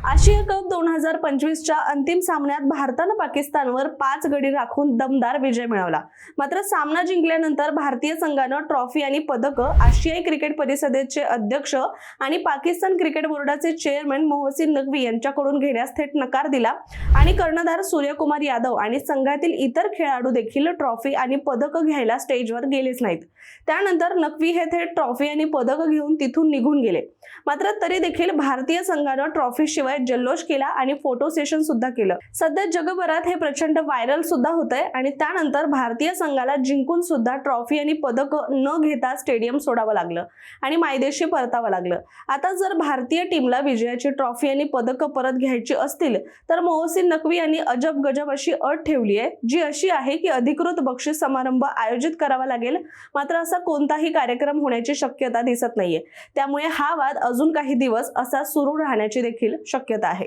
आशिया cup 2025च्या अंतिम सामन्यात भारतानं पाकिस्तानवर 5 गडी राखून दमदार विजय मिळवला। मात्र सामना जिंकल्यानंतर भारतीय संघानं ट्रॉफी आणि पदकं आशियाई क्रिकेट परिषदेचे अध्यक्ष आणि पाकिस्तान क्रिकेट बोर्डाचे चेअरमन मोहसिन नकवी यांच्याकडून घेण्यास थेट नकार दिला आणि कर्णधार सूर्यकुमार यादव आणि संघातील इतर खेळाडू देखील ट्रॉफी आणि पदकं घ्यायला स्टेजवर गेलेच नाहीत। त्यानंतर नकवी हे थेट ट्रॉफी आणि पदकं घेऊन तिथून निघून गेले। मात्र तरी देखील भारतीय संघानं ट्रॉफी शिवाय जल्लोष केला आणि फोटो सेशन सुद्धा केलं। सध्या जगभरात हे प्रचंड व्हायरल सुद्धा होतंय आणि त्यानंतर भारतीय संघाला जिंकून सुद्धा ट्रॉफी आणि पदकं न घेता स्टेडियम सोडावं लागलं आणि मायदेशी परतावं लागलं। आता जर भारतीय टीमला विजयाची ट्रॉफी आणि पदकं परत घ्यायची असतील तर मोहसिन नकवी यांनी अजब गजब अशी अट ठेवली आहे, जी अशी आहे की अधिकृत बक्षीस समारंभ आयोजित करावा लागेल। मात्र असा कोणताही कार्यक्रम होण्याची शक्यता दिसत नाहीये। त्यामुळे हा वाद अजून काही दिवस असा सुरू राहण्याची देखील शक्यता आहे।